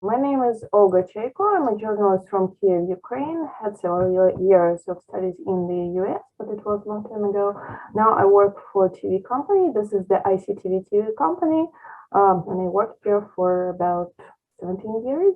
My name is Olga Chaiko. I'm a journalist from Kiev, Ukraine. Had several years of studies in the US, but it was a long time ago. Now I work for a TV company. This is the ICTV TV company, and I worked here for about 17 years.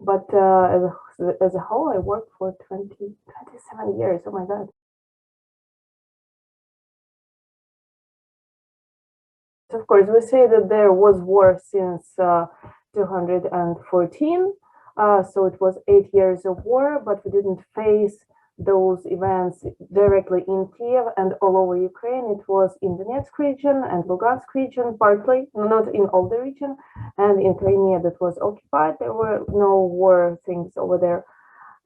But as a whole, I worked for 27 years. Oh my God. Of course, we say that there was war since 214, so it was 8 years of war, but we didn't face those events directly in Kiev and all over Ukraine. It was in the Donetsk region and Lugansk region, partly, not in all the region, and in Crimea that was occupied. There were no war things over there.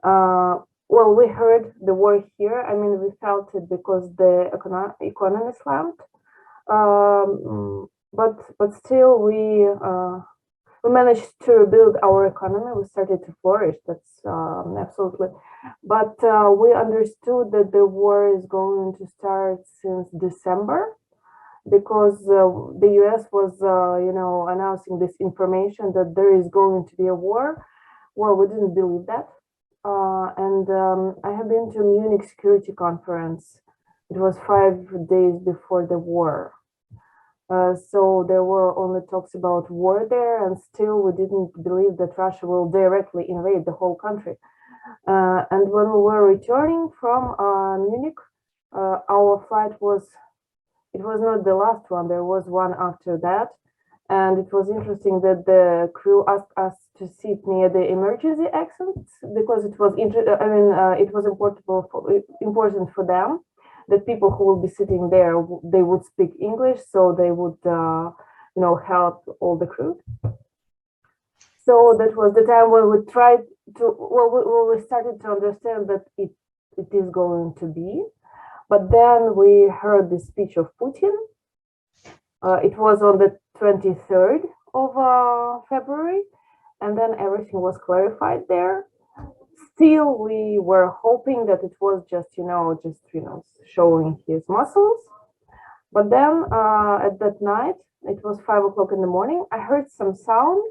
Well, we heard the war here. I mean, we felt it because the economy slumped. But still we managed to rebuild our economy. We started to flourish. That's absolutely. But we understood that the war is going to start since December because the US was, announcing this information that there is going to be a war. Well, we didn't believe that. And I have been to Munich Security Conference. It was 5 days before the war. So there were only talks about war there, and still we didn't believe that Russia will directly invade the whole country. And when we were returning from Munich, our flight it was not the last one, there was one after that. And it was interesting that the crew asked us to sit near the emergency exits because it was it was important for them that people who will be sitting there, they would speak English, so they would help all the crew. So that was the time when we tried to, we started to understand that it is going to be. But then we heard the speech of Putin. It was on the 23rd of February, and then everything was clarified there. Still, we were hoping that it was just showing his muscles. But then at that night, it was 5 o'clock in the morning, I heard some sound,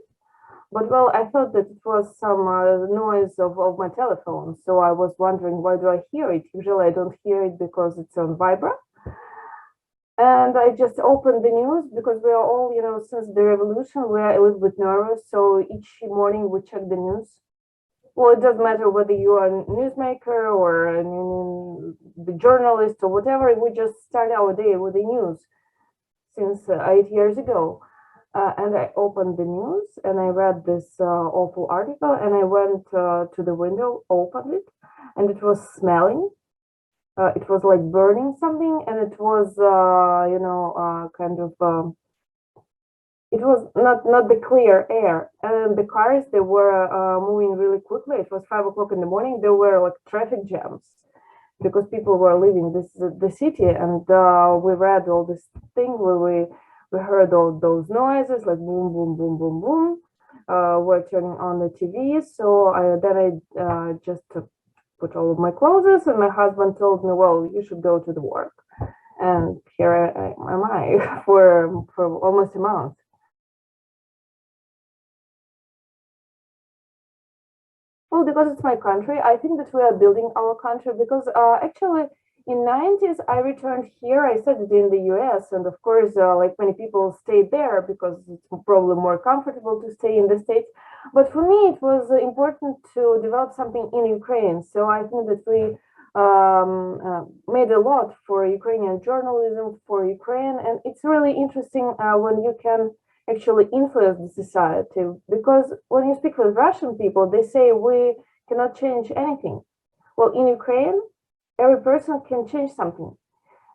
but well, I thought that it was some noise of my telephone. So I was wondering, why do I hear it? Usually I don't hear it because it's on Vibra. And I just opened the news because we are all, since the revolution, we are a little bit nervous. So each morning we check the news. Well, it doesn't matter whether you are a newsmaker or the journalist or whatever. We just start our day with the news since 8 years ago. And I opened the news and I read this awful article, and I went to the window, opened it, and it was smelling. It was like burning something, and it was, it was not the clear air. And the cars, they were moving really quickly. It was 5 o'clock in the morning. There were like traffic jams because people were leaving the city. And we read all this thing where we heard all those noises like boom, boom, boom, boom, boom. We're turning on the TV. So then I just put all of my clothes, and my husband told me, well, you should go to the work. And here am I for almost a month. Well, because it's my country, I think that we are building our country because actually in 90s, I returned here. I studied in the US, and of course, like many people stayed there because it's probably more comfortable to stay in the States. But for me, it was important to develop something in Ukraine. So I think that we made a lot for Ukrainian journalism, for Ukraine. And it's really interesting when you can actually influence the society, because when you speak with Russian people, they say we cannot change anything. Well, in Ukraine, every person can change something.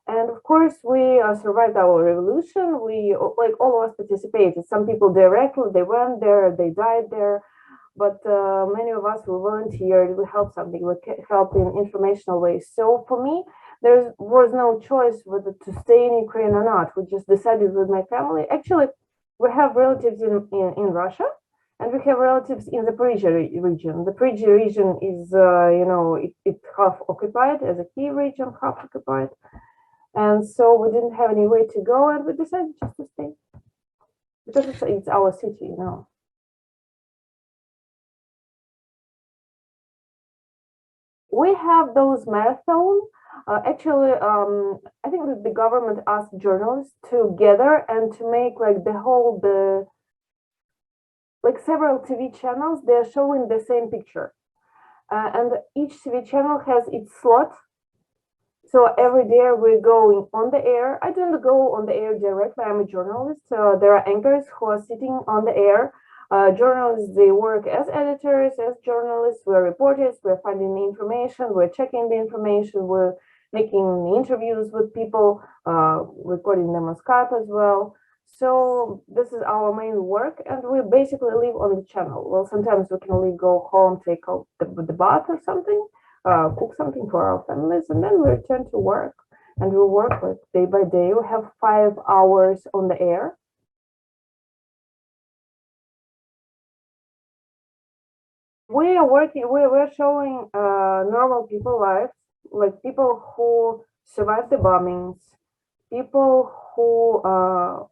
And of course, we survived our revolution. We, like all of us, participated. Some people directly, they went there, they died there. But many of us, we volunteered, we helped something, we helped in informational ways. So for me, there was no choice whether to stay in Ukraine or not. We just decided with my family. Actually, we have relatives in Russia, and we have relatives in the Zaporizhia region. The Zaporizhia region is, it's half occupied as a key region, half occupied. And so we didn't have any way to go, and we decided just to stay because it's our city, we have those marathon. Actually, I think that the government asked journalists to gather and to make like like several TV channels. They're showing the same picture, and each TV channel has its slot. So every day we're going on the air. I don't go on the air directly. I'm a journalist. There are anchors who are sitting on the air. Journalists, they work as editors, as journalists. We're reporters. We're finding the information. We're checking the information. We're making interviews with people, recording them on Skype as well. So this is our main work, and we basically live on the channel. Well, sometimes we can go home, take out the bath or something, cook something for our families, and then we return to work. And we work like day by day. We have 5 hours on the air. We are working. We're showing normal people lives, like people who survived the bombings, people who are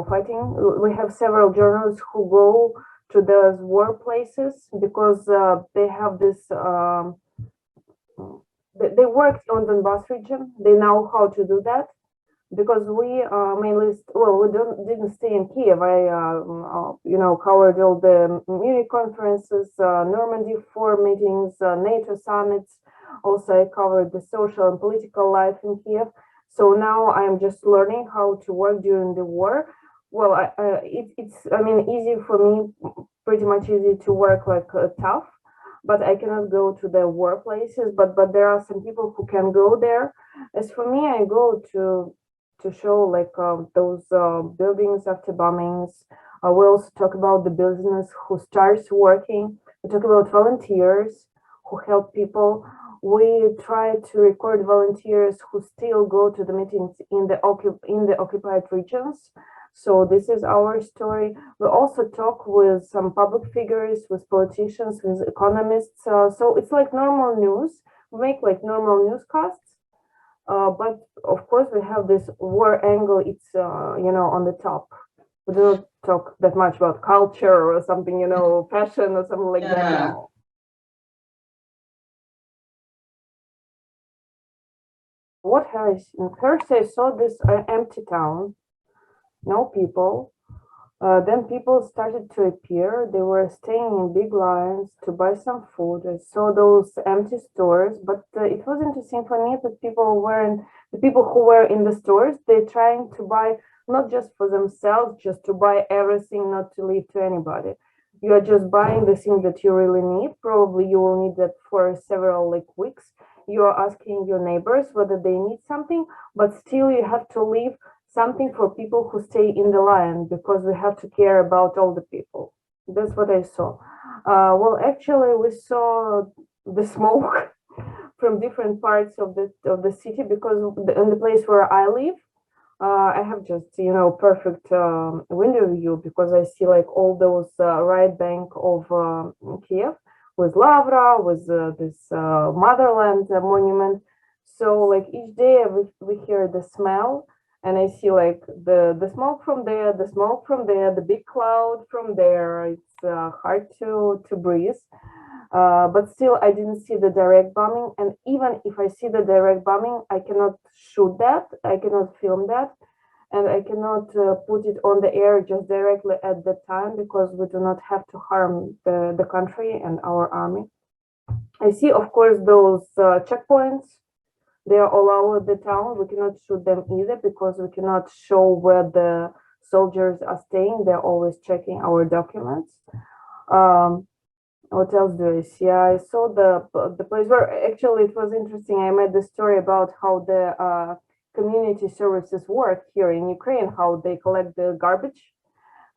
fighting. We have several journalists who go to those war places because they have this. They worked on the Donbass region. They know how to do that because we mainly we didn't stay in Kiev. I covered all the Munich conferences, Normandy 4 meetings, NATO summits. Also, I covered the social and political life in Kiev. So now I'm just learning how to work during the war. Well, it's easy for me, pretty much easy to work like tough, but I cannot go to the war places. But there are some people who can go there. As for me, I go to show like those buildings after bombings. We also talk about the business who starts working. We talk about volunteers who help people. We try to record volunteers who still go to the meetings in the occupied regions. So this is our story. We also talk with some public figures, with politicians, with economists. So it's like normal news. We make like normal newscasts. But of course, we have this war angle. It's on the top. We don't talk that much about culture or something, fashion or something like that. No. What have I seen? First, I saw this empty town, no people. Then people started to appear. They were staying in big lines to buy some food. I saw those empty stores, but it was interesting for me that the people who were in the stores, they're trying to buy not just for themselves, just to buy everything, not to leave to anybody. You are just buying the thing that you really need. Probably you will need that for several weeks. You are asking your neighbors whether they need something, but still you have to leave something for people who stay in the line because we have to care about all the people. That's what I saw. Well, actually, we saw the smoke from different parts of the city because in the place where I live, I have just perfect window view because I see like all those right bank of Kiev with Lavra, with this motherland monument. So like each day we hear the smell. And I see like the smoke from there, the smoke from there, the big cloud from there. It's hard to breathe. But still, I didn't see the direct bombing. And even if I see the direct bombing, I cannot shoot that. I cannot film that. And I cannot put it on the air just directly at that time because we do not have to harm the country and our army. I see, of course, those checkpoints. They are all over the town. We cannot shoot them either because we cannot show where the soldiers are staying. They're always checking our documents. What else do I see? I saw the place where actually it was interesting. I made the story about how the community services work here in Ukraine, how they collect the garbage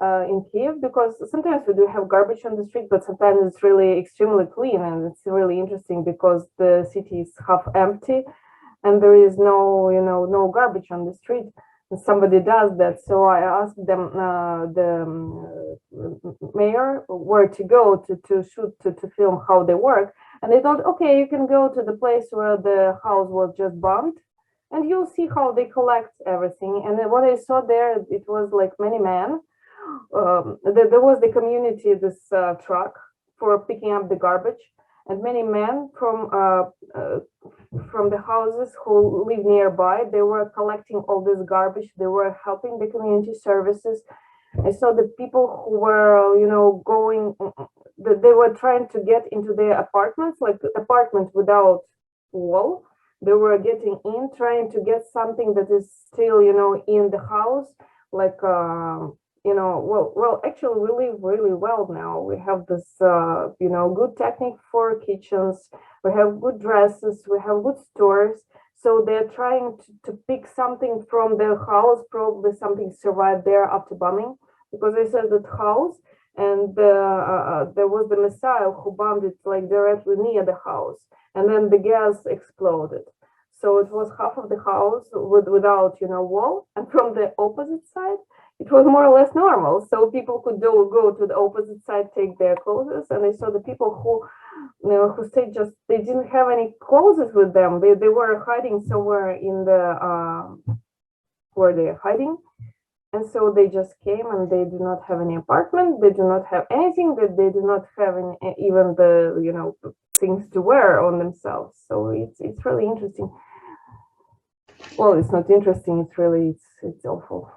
in Kiev, because sometimes we do have garbage on the street, but sometimes it's really extremely clean, and it's really interesting because the city is half empty. And there is no garbage on the street. And somebody does that. So I asked them, the mayor, where to go to shoot, to film how they work. And they thought, okay, you can go to the place where the house was just bombed and you'll see how they collect everything. And what I saw there, it was like many men. There was the community, this truck for picking up the garbage. and many men from the houses who live nearby, they were collecting all this garbage. They were helping the community services. I saw the people who were, going. They were trying to get into their apartments, like apartments without wall. They were getting in, trying to get something that is still, in the house, like, actually, we live really well now. We have this, good technique for kitchens. We have good dresses. We have good stores. So they're trying to pick something from their house, probably something survived there after bombing, because they said that house, and there was the missile who bombed it like directly near the house, and then the gas exploded. So it was half of the house without, wall, and from the opposite side, it was more or less normal. So people could go to the opposite side, take their clothes, and I saw the people who stayed they didn't have any clothes with them. They were hiding somewhere in the where they're hiding. And so they just came, and they do not have any apartment. They do not have anything. That they do not have even the things to wear on themselves. So it's really interesting. Well, it's not interesting. It's really it's awful.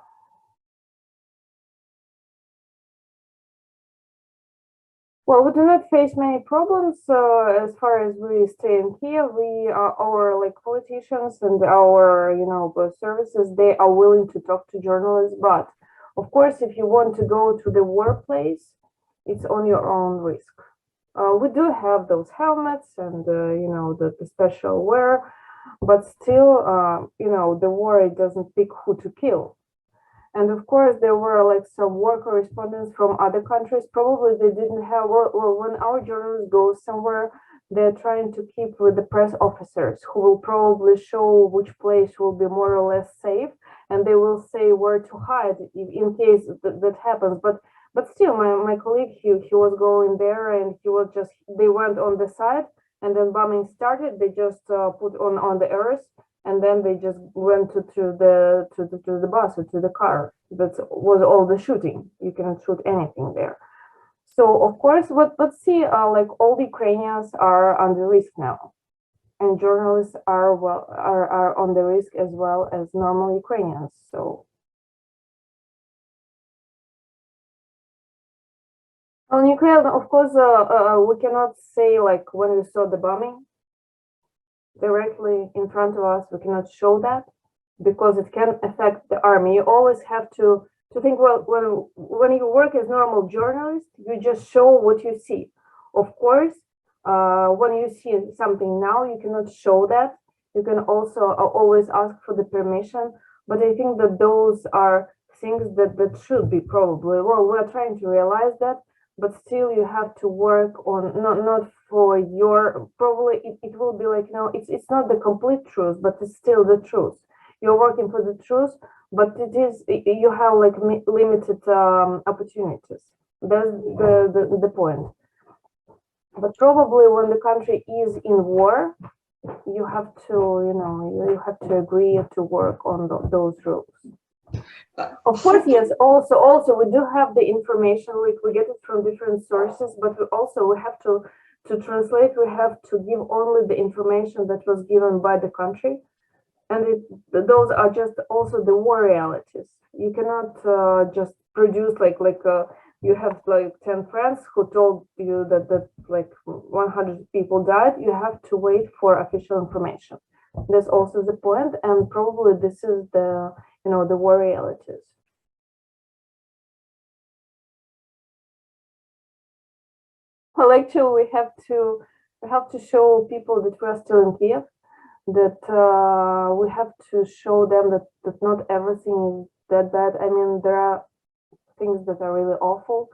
Well, we do not face many problems as far as we stay in Kiev. Our politicians and our services, they are willing to talk to journalists. But of course, if you want to go to the workplace, it's on your own risk. We do have those helmets and the special wear, but still, the war, it doesn't pick who to kill. And of course, there were some war correspondents from other countries. Probably they didn't have, when our journalists go somewhere, they're trying to keep with the press officers who will probably show which place will be more or less safe. And they will say where to hide in case that happens. But still, my colleague, he was going there, and they went on the side, and then bombing started. They just put on the earth, and then they just went to the bus or to the car. That was all the shooting. You cannot shoot anything there. So of course, but see, all the Ukrainians are under risk now, and journalists are on the risk as well as normal Ukrainians. So on Ukraine, of course, we cannot say when we saw the bombing directly in front of us, we cannot show that because it can affect the army. You always have to think, well, when you work as normal journalist, you just show what you see. Of course, when you see something now, you cannot show that. You can also always ask for the permission, but I think that those are things that should be probably, well, we're trying to realize that, but still you have to work on not for your, probably it will be it's not the complete truth, but it's still the truth. You're working for the truth, but you have limited opportunities. That's the point. But probably when the country is in war, you have to agree to work on those rules. Of course, yes. Also, we do have the information. We get it from different sources, but we have to translate. We have to give only the information that was given by the country, and those are just also the war realities. You cannot just produce you have 10 friends who told you that 100 people died. You have to wait for official information. That's also the point, and probably this is the war realities. Well, actually, we have to show people that we are still in Kiev, that we have to show them that not everything is that bad. I mean, there are things that are really awful,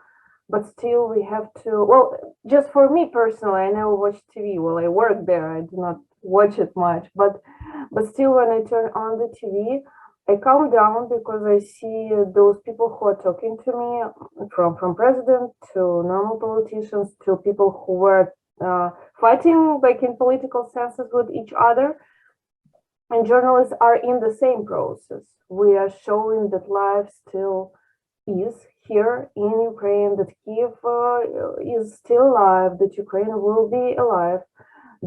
but still we have to, well, just for me personally, I never watch TV. Well, I work there, I do not watch it much, but still when I turn on the TV, I calm down because I see those people who are talking to me, from president to normal politicians to people who were fighting in political senses with each other. And journalists are in the same process. We are showing that life still is here in Ukraine, that Kiev is still alive, that Ukraine will be alive,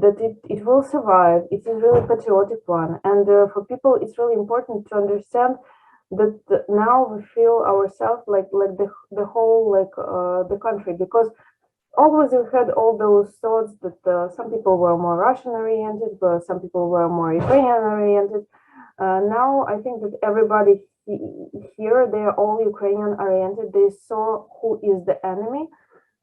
that it will survive. It is really patriotic one. And for people, it's really important to understand that now we feel ourselves like the whole, like the country, because always we had all those thoughts that some people were more Russian oriented, but some people were more Ukrainian oriented. Now I think that everybody here, they're all Ukrainian oriented. They saw who is the enemy.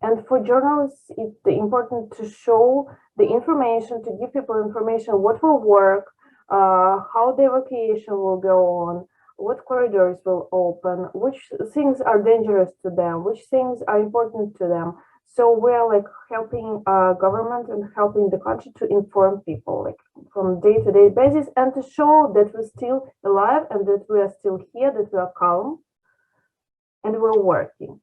And for journalists, it's important to show the information, to give people information, what will work, how the evacuation will go on, what corridors will open, which things are dangerous to them, which things are important to them. So we're like helping government and helping the country to inform people like from day-to-day basis, and to show that we're still alive and that we are still here, that we are calm and we're working.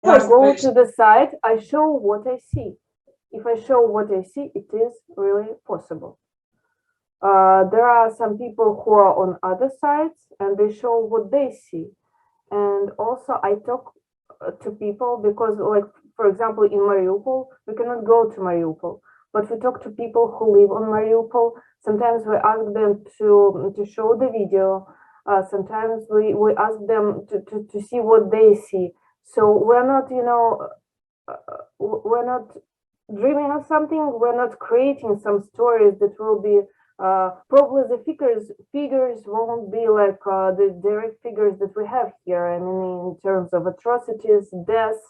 I go to the site, I show what I see. If I show what I see, it is really possible. There are some people who are on other sites and they show what they see. And also I talk to people because, like, for example, in Mariupol, we cannot go to Mariupol, but we talk to people who live on Mariupol. Sometimes we ask them to show the video. Sometimes we ask them to see what they see. So we're not, you know, we're not dreaming of something. We're not creating some stories that will be probably the figures won't be like the direct figures that we have here. I mean, in terms of atrocities, deaths,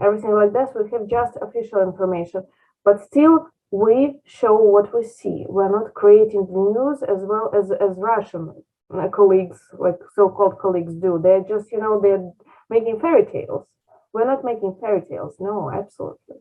everything like that, we have just official information. But still, we show what we see. We're not creating the news as well as Russian colleagues, like so-called colleagues, do. They're just, you know, they're making fairy tales. We're not making fairy tales. No, absolutely.